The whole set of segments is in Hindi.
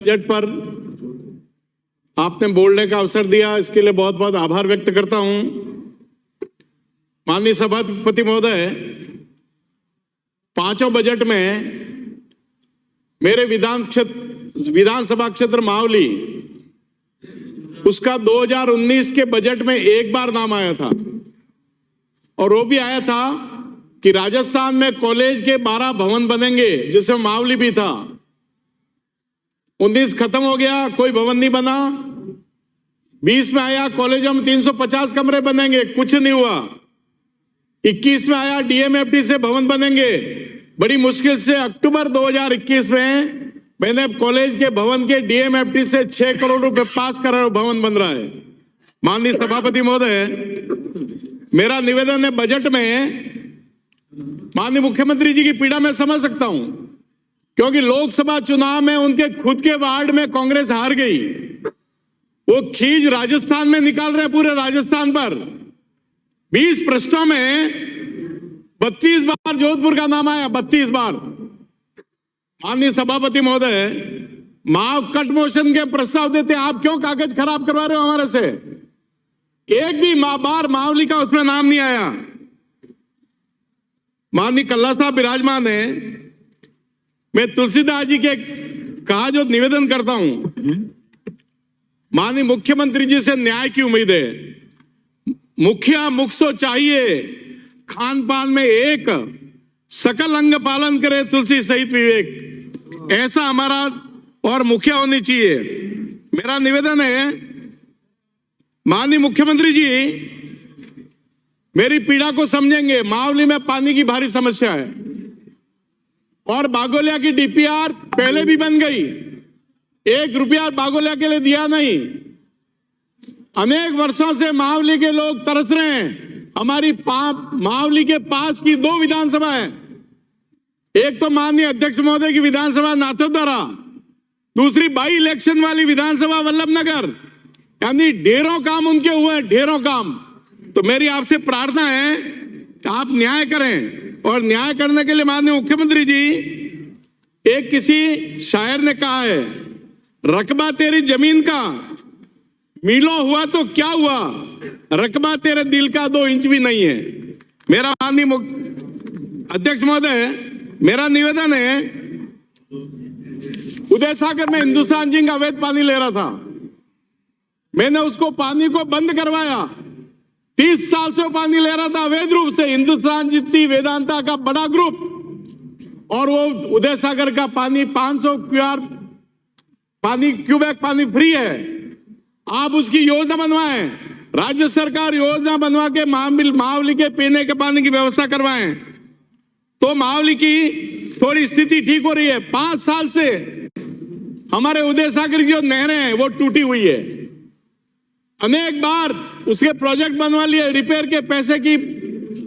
बजट पर आपने बोलने का अवसर दिया, इसके लिए बहुत बहुत आभार व्यक्त करता हूं। माननीय सभापति महोदय, पांचों बजट में मेरे विधानसभा क्षेत्र मावली, उसका 2019 के बजट में एक बार नाम आया था, और वो भी आया था कि राजस्थान में कॉलेज के 12 भवन बनेंगे, जिसमें मावली भी था। 19 खत्म हो गया, कोई भवन नहीं बना। 20 में आया कॉलेजों में 350 कमरे बनेंगे, कुछ नहीं हुआ। 21 में आया डीएमएफटी से भवन बनेंगे, बड़ी मुश्किल से अक्टूबर 2021 में मैंने कॉलेज के भवन के डीएमएफटी से 6 करोड़ रुपए पास करा, भवन बन रहा है। माननीय सभापति महोदय, मेरा निवेदन है, बजट में माननीय मुख्यमंत्री जी की पीड़ा मैं समझ सकता हूं, क्योंकि लोकसभा चुनाव में उनके खुद के वार्ड में कांग्रेस हार गई। वो खींच राजस्थान में निकाल रहे, पूरे राजस्थान पर 20 पृष्ठों में 32 बार जोधपुर का नाम आया, 32 बार। माननीय सभापति महोदय, माफ कट मोशन के प्रस्ताव देते, आप क्यों कागज खराब करवा रहे हो हमारे से? एक भी बार मावली का उसमें नाम नहीं आया। माननीय कल्ला साहब विराजमान है, मैं तुलसीदास जी के कहा जो निवेदन करता हूं, माननीय मुख्यमंत्री जी से न्याय की उम्मीद है। मुखिया मुख सो चाहिए, खान पान में एक, सकल अंग पालन करे तुलसी सहित विवेक, ऐसा हमारा और मुखिया होनी चाहिए। मेरा निवेदन है, माननीय मुख्यमंत्री जी मेरी पीड़ा को समझेंगे। मावली में पानी की भारी समस्या है, और बागोलिया की डीपीआर पहले भी बन गई, 1 रुपया बागोलिया के लिए दिया नहीं। अनेक वर्षों से मावली के लोग तरस रहे हैं। हमारी मावली के पास की 2 विधानसभा है, एक तो माननीय अध्यक्ष महोदय की विधानसभा नाथद्वारा, दूसरी बाई इलेक्शन वाली विधानसभा वल्लभनगर, यानी ढेरों काम उनके हुए हैं, ढेरों काम। तो मेरी आपसे प्रार्थना है कि आप न्याय करें, और न्याय करने के लिए माननीय मुख्यमंत्री जी, एक किसी शायर ने कहा है, रकबा तेरी जमीन का मीलों हुआ तो क्या हुआ, रकबा तेरे दिल का 2 इंच भी नहीं है। मेरा माननीय अध्यक्ष महोदय, मेरा निवेदन है, उदय सागर में हिंदुस्तान जिंक अवैध पानी ले रहा था, मैंने उसको पानी को बंद करवाया। 30 साल से वो पानी ले रहा था अवैध रूप से, हिंदुस्तान जितनी वेदांता का बड़ा ग्रुप, और वो उदय सागर का पानी 500 क्यूबेक पानी फ्री है। आप उसकी योजना बनवाएं, राज्य सरकार योजना बनवा के मावली के पीने के पानी की व्यवस्था करवाएं, तो मावली की थोड़ी स्थिति ठीक हो रही है। 5 साल से हमारे उदय सागर की जो नहरें हैं वो टूटी हुई है। अनेक बार उसके प्रोजेक्ट बनवा लिए, रिपेयर के पैसे की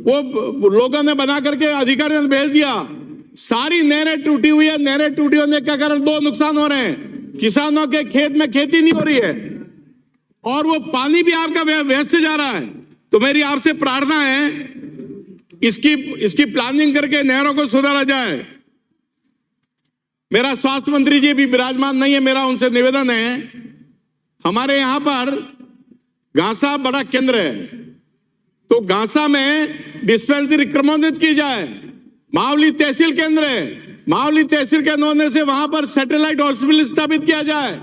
वो लोगों ने बना करके अधिकारियों ने भेज दिया। सारी नहरें टूटी हुई है। नहरें टूटी होने के कारण 2 नुकसान हो रहे हैं, किसानों के खेत में खेती नहीं हो रही है, और वो पानी भी आपका व्यस्त जा रहा है। तो मेरी आपसे प्रार्थना है, इसकी प्लानिंग करके नहरों को सुधारा जाए। मेरा स्वास्थ्य मंत्री जी भी विराजमान नहीं है, मेरा उनसे निवेदन है, हमारे यहां पर घासा बड़ा केंद्र है, तो घासा में डिस्पेंसरी क्रमोन्नत की जाए। मावली तहसील केंद्र है, मावली तहसील के होने से वहां पर सैटेलाइट हॉस्पिटल स्थापित किया जाए।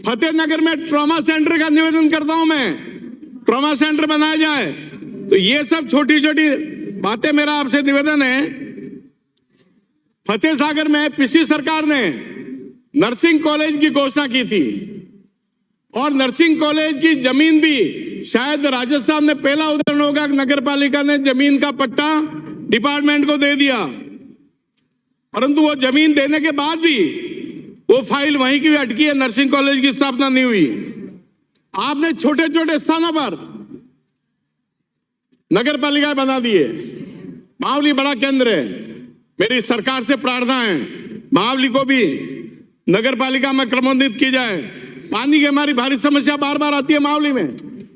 फतेहनगर में ट्रॉमा सेंटर का निवेदन करता हूं मैं, ट्रॉमा सेंटर बनाया जाए। तो ये सब छोटी छोटी बातें मेरा आपसे निवेदन है। फतेह सागर में पिछली सरकार ने नर्सिंग कॉलेज की घोषणा की थी, और नर्सिंग कॉलेज की जमीन भी शायद राजस्थान में पहला उदाहरण होगा, नगर पालिका ने जमीन का पट्टा डिपार्टमेंट को दे दिया, परंतु वो जमीन देने के बाद भी वो फाइल वहीं की अटकी है, नर्सिंग कॉलेज की स्थापना नहीं हुई। आपने छोटे छोटे स्थानों पर नगर पालिका बना दिए। मावली बड़ा केंद्र है, मेरी सरकार से प्रार्थना है, मावली को भी नगर पालिका में क्रमोन्नत की जाए। पानी की हमारी भारी समस्या बार बार आती है मावली में,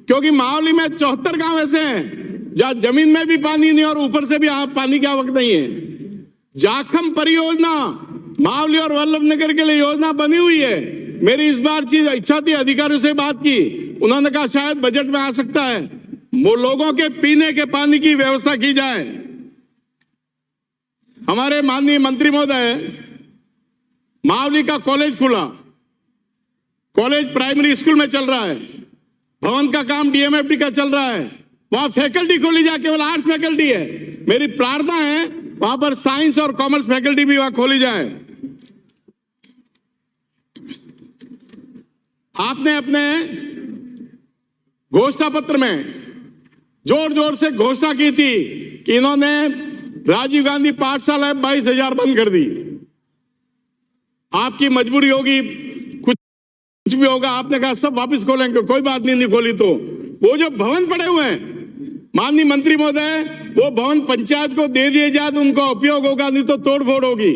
क्योंकि मावली में 74 गांव ऐसे हैं जहां जमीन में भी पानी नहीं और ऊपर से भी पानी की आवक नहीं है। जाखम परियोजना मावली और वल्लभ नगर के लिए योजना बनी हुई है। मेरी इस बार इच्छा थी, अधिकारियों से बात की, उन्होंने कहा शायद बजट में आ सकता है, वो लोगों के पीने के पानी की व्यवस्था की जाए। हमारे माननीय मंत्री महोदय, मावली का कॉलेज खुला, कॉलेज प्राइमरी स्कूल में चल रहा है, भवन का काम डीएमएफटी का चल रहा है, वहां फैकल्टी खोली जाए, केवल आर्ट्स फैकल्टी है। मेरी प्रार्थना है वहां पर साइंस और कॉमर्स फैकल्टी भी वहां खोली जाए। आपने अपने घोषणा पत्र में जोर जोर से घोषणा की थी कि इन्होंने राजीव गांधी पाठशाला 22,000 बंद कर दी। आपकी मजबूरी होगी, कुछ भी होगा, आपने कहा सब वापस खोलेंगे, कोई बात नहीं खोली तो वो जो भवन पड़े हुए हैं माननीय मंत्री महोदय, वो भवन पंचायत को दे दिए जाए तो उनका उपयोग होगा, नहीं तो तोड़फोड़ होगी।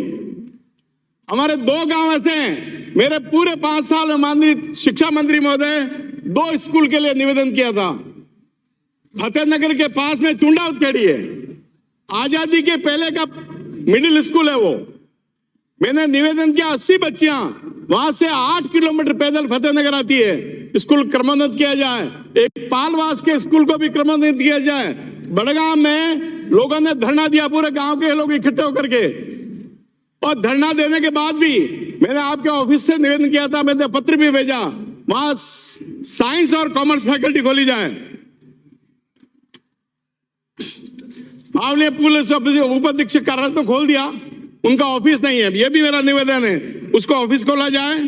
हमारे 2 गांव ऐसे हैं, मेरे पूरे 5 साल में माननीय शिक्षा मंत्री महोदय 2 स्कूल के लिए निवेदन किया था। फतेहनगर के पास में चुंडाउत खेड़ी है, आजादी के पहले का मिडिल स्कूल है वो। मैंने निवेदन किया 80 बच्चियां वहां से 8 किलोमीटर पैदल फतेहनगर आती है, स्कूल क्रमोन्नत किया जाए। एक पालवास के स्कूल को भी क्रमोन्नत किया जाए। बड़गांव में लोगों ने धरना दिया, पूरे गांव के लोग इकट्ठे होकर के, और धरना देने के बाद भी मैंने आपके ऑफिस से निवेदन किया था, मैंने पत्र भी भेजा, वहां साइंस और कॉमर्स फैकल्टी खोली जाए। आपने पुलिस उपाधीक्षक कार्यालय तो खोल दिया, उनका ऑफिस नहीं है, ये भी मेरा निवेदन है, उसको ऑफिस खोला जाए।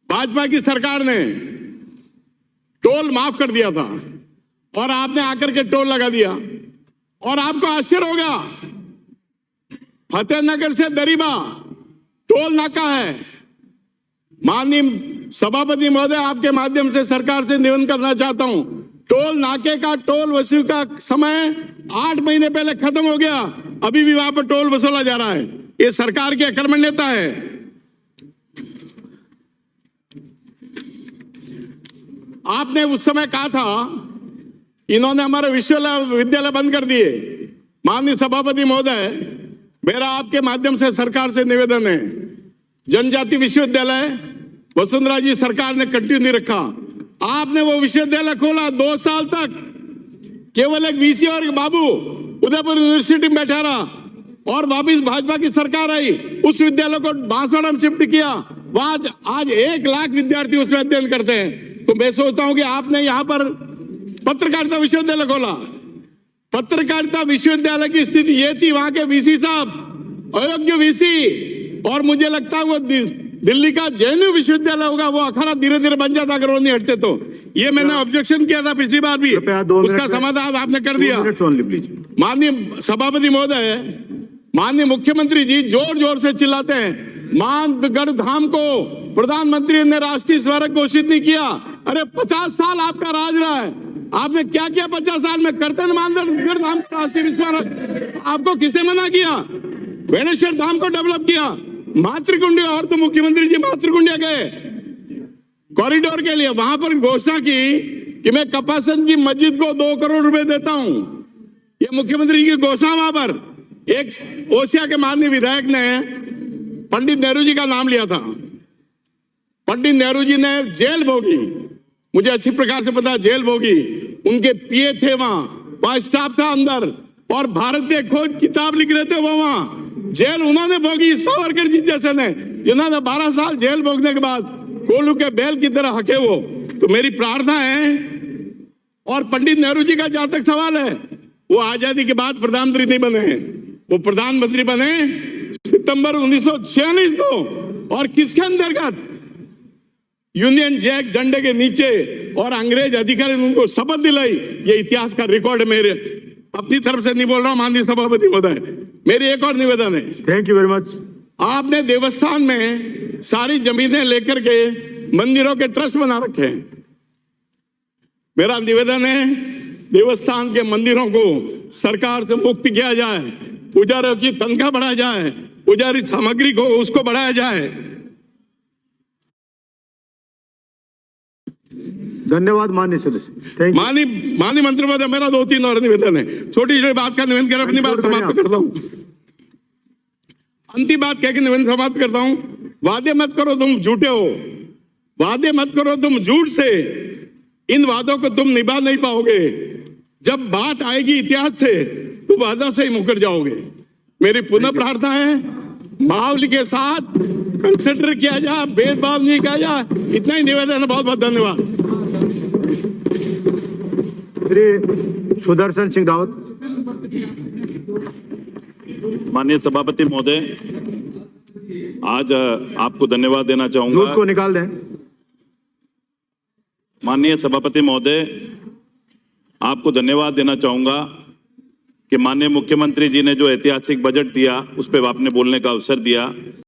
भाजपा की सरकार ने टोल माफ कर दिया था और आपने आकर के टोल लगा दिया, और आपको आश्चर्य होगा फतेहनगर से दरीबा टोल नाका है। माननीय सभापति महोदय, आपके माध्यम से सरकार से निवेदन करना चाहता हूं, टोल नाके का टोल वसूल का समय 8 महीने पहले खत्म हो गया, अभी भी वहां पर टोल वसूला जा रहा है। ये सरकार की अकर्मण्यता है। आपने उस समय कहा था इन्होंने हमारे विश्वविद्यालय बंद कर दिए। माननीय सभापति महोदय, मेरा आपके माध्यम से सरकार से निवेदन है, जनजाति विश्वविद्यालय वसुंधरा जी सरकार ने कंटिन्यू नहीं रखा। आपने वो विश्वविद्यालय खोला, 2 साल तक केवल एक वीसी और एक बाबू उदयपुर यूनिवर्सिटी में बैठा रहा, और वापिस भाजपा की सरकार आई, उस विद्यालय को बांसवाड़ा में शिफ्ट किया। वहां आज 1 लाख विद्यार्थी उसमें अध्ययन करते हैं। तो मैं सोचता हूं कि आपने यहां पर पत्रकारिता विश्वविद्यालय खोला। पत्रकारिता विश्वविद्यालय की स्थिति ये थी, वहां के वीसी साहब अयोग्य वीसी, और मुझे लगता है वो दिल्ली का जेएनयू विश्वविद्यालय होगा, वो अखाड़ा धीरे धीरे बन जाता अगर वो नहीं हटते तो। ये मैंने ऑब्जेक्शन किया था पिछली बार भी, उसका समाधान आपने कर दिया। माननीय सभापति महोदय, माननीय मुख्यमंत्री जी जोर जोर से चिल्लाते हैं मानगढ़ धाम को प्रधानमंत्री ने राष्ट्रीय स्मारक घोषित नहीं किया। अरे 50 साल आपका राज रहा है, आपने क्या किया 50 साल में? करते ना मानगढ़ धाम को राष्ट्रीय स्मारक, आपको किसे मना किया? बेणेश्वर धाम को डेवलप किया, मातृकुंडिया, और तो मुख्यमंत्री जी मातृकुंडिया गए कॉरिडोर के लिए, वहां पर घोषणा की कि मैं कपासन की मस्जिद को 2 करोड़ रुपए देता हूं। ये मुख्यमंत्री की घोषणा। वहां पर एक ओसिया के माननीय विधायक ने पंडित नेहरू जी का नाम लिया था। पंडित नेहरू जी ने जेल भोगी, मुझे अच्छी प्रकार से पता है, जेल भोगी। उनके पीए थे वहां स्टाफ था अंदर, और भारतीय खोज किताब लिख रहे थे वो वहां। जेल उन्होंने भोगी, सावरकर जी जैसे ने, जिन्होंने 12 साल जेल भोगने के बाद कोलू के बैल की तरह हके वो। तो मेरी प्रार्थना है, और पंडित नेहरू जी का जहां तक सवाल है, वो आजादी के बाद प्रधानमंत्री नहीं बने हैं, वो प्रधानमंत्री बने सितंबर 1946 को, और किसके अंतर्गत? यूनियन जैक झंडे के नीचे, और अंग्रेज अधिकारी ने उनको शपथ दिलाई। ये इतिहास का रिकॉर्ड है। मेरे अपनी तरफ से नहीं बोल रहा हूं, माननीय सभापति महोदय, मेरी एक और निवेदन है। Thank you very much. आपने देवस्थान में सारी जमीनें लेकर के मंदिरों के ट्रस्ट बना रखे हैं। मेरा निवेदन है देवस्थान के मंदिरों को सरकार से मुक्त किया जाए, पुजारियों की तनख्वाह बढ़ाया जाए, पुजारी सामग्री को उसको बढ़ाया जाए। धन्यवाद माननीय सदस्य। माननीय मंत्री महोदय, मेरा 2-3 और निवेदन है, छोटी छोटी बात का निवेदन कर अपनी बात समाप्त करता हूं। अंतिम बात कह के निवेदन समाप्त करता हूं। वादे मत करो तुम झूठे हो, वादे मत करो तुम झूठ से, इन वादों को तुम निभा नहीं पाओगे। जब बात आएगी इतिहास से तो वादों से ही मुकर जाओगे। मेरी पुनः प्रार्थना है, माहौल के साथ कंसिडर किया जाए, भेदभाव नहीं किया जाए। इतना ही निवेदन है। बहुत बहुत धन्यवाद। श्री सुदर्शन सिंह रावत। माननीय सभापति महोदय, आज आपको धन्यवाद देना चाहूंगा। झूठ को निकाल दें। माननीय सभापति महोदय, आपको धन्यवाद देना चाहूंगा कि माननीय मुख्यमंत्री जी ने जो ऐतिहासिक बजट दिया उस पर आपने बोलने का अवसर दिया।